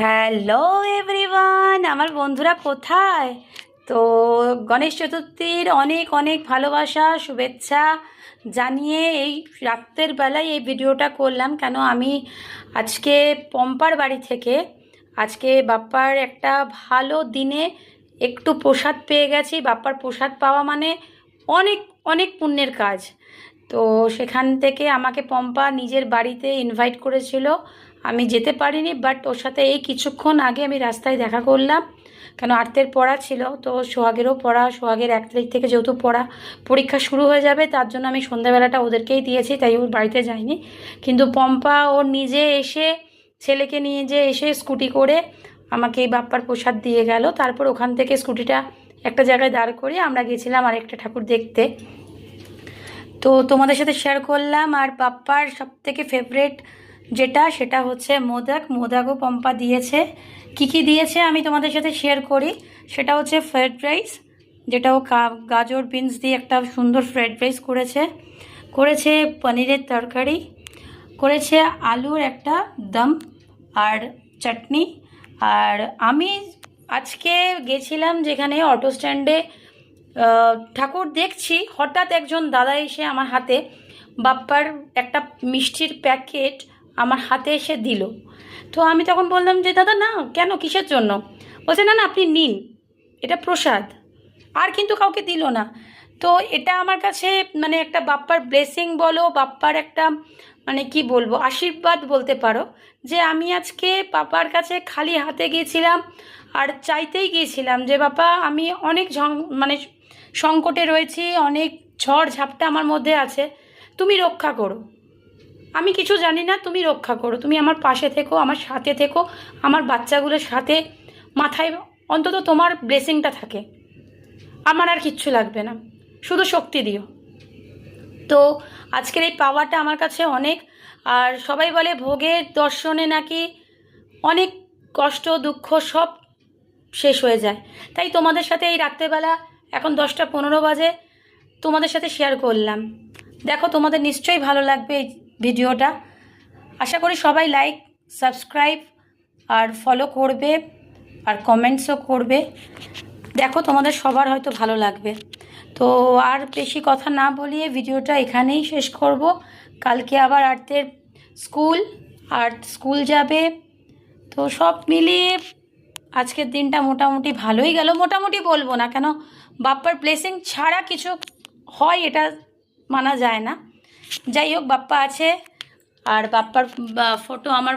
Hello everyone, আমার বন্ধুরা কোথায়? তো গণেশ চতুর্থীর অনেক অনেক ভালোবাসা শুভেচ্ছা জানিয়ে এই রাত্রের বেলায় এই ভিডিওটা করলাম। কেন আমি আজকে পম্পার বাড়ি থেকে আজকে বাপ্পার একটা ভালো দিনে একটু প্রসাদ পেয়ে গেছি। বাপ্পার প্রসাদ পাওয়া মানে অনেক অনেক পুণ্যের কাজ। তো সেখান থেকে আমাকে পম্পা নিজের বাড়িতে ইনভাইট করেছিল। আমি যেতে পারিনি, বাট ওর সাথে এই কিছুক্ষণ আগে আমি রাস্তায় দেখা করলাম। কেন আর্তের পড়া ছিল, তো সোহাগেরও পড়া, সোহাগের 1 তারিখ থেকে যেহেতু পরীক্ষা শুরু হয়ে যাবে, তার জন্য আমি সন্ধ্যাবেলাটা ওদেরকেই দিয়েছি, তাই ওর বাড়িতে যাইনি। কিন্তু পম্পা ওর নিজে এসে, ছেলেকে নিয়ে যে এসে স্কুটি করে আমাকে এই বাপ্পার প্রসাদ দিয়ে গেল। তারপর ওখান থেকে স্কুটিটা একটা জায়গায় দাঁড় করিয়ে আমরা গেছিলাম আরেকটা ঠাকুর দেখতে। তো তোমাদের সাথে শেয়ার করলাম। আর বাপ্পার সবথেকে ফেভারেট যেটা, সেটা হচ্ছে মোদকও পম্পা দিয়েছে। কি দিয়েছে আমি তোমাদের সাথে শেয়ার করি। সেটা হচ্ছে ফ্রায়েড রাইস, যেটা ও গাজর বিনস দিয়ে একটা সুন্দর ফ্রায়েড রাইস করেছে পনিরের তরকারি, করেছে আলুর একটা দম আর চাটনি। আর আমি আজকে গেছিলাম যেখানে অটো স্ট্যান্ডে ঠাকুর দেখছি, হঠাৎ একজন দাদা এসে আমার হাতে বাপ্পার একটা মিষ্টির প্যাকেট আমার হাতে এসে দিল। তো আমি তখন বললাম যে দাদা না, কেন, কিসের জন্য? বলছে না না, আপনি নিন, এটা প্রসাদ। আর কিন্তু কাউকে দিল না। তো এটা আমার কাছে মানে একটা বাপ্পার ব্লেসিং বলো, বাপ্পার একটা মানে কি বলবো, আশীর্বাদ বলতে পারো। যে আমি আজকে বাবার কাছে খালি হাতে গিয়েছিলাম আর চাইতেই গিয়েছিলাম যে বাবা, আমি অনেক মানে সংকটে রয়েছি, অনেক ঝড় ঝাপটা আমার মধ্যে আছে, তুমি রক্ষা করো। আমি কিছু জানি না, তুমি রক্ষা করো, তুমি আমার পাশে থেকো, আমার সাথে থেকো, আমার বাচ্চাগুলোর সাথে, মাথায় অন্তত তোমার ব্লেসিংটা থাকে, আমার আর কিচ্ছু লাগবে না, শুধু শক্তি দিও। তো আজকের এই পাওয়াটা আমার কাছে অনেক। আর সবাই বলে ভোগের দর্শনে নাকি অনেক কষ্ট দুঃখ সব শেষ হয়ে যায়। তাই তোমাদের সাথে এই রাত্রেবেলা, এখন 10টা 15 বাজে, তোমাদের সাথে শেয়ার করলাম। দেখো, তোমাদের নিশ্চয়ই ভালো লাগবে এই ভিডিওটা। আশা করি সবাই লাইক, সাবস্ক্রাইব আর ফলো করবে, আর কমেন্টসও করবে। দেখো, তোমাদের সবার হয়তো ভালো লাগবে। তো আর বেশি কথা না বলিয়ে ভিডিওটা এখানেই শেষ করব। কালকে আবার আর্তের স্কুল যাবে। তো সব মিলিয়ে আজকের দিনটা মোটামুটি ভালোই গেল। মোটামুটি বলবো না, কেন বাপ্পার ব্লেসিং ছাড়া কিছু হয় এটা মানা যায় না। যাই হোক, বাপ্পা আছে। আর বাপ্পার ফটো আমার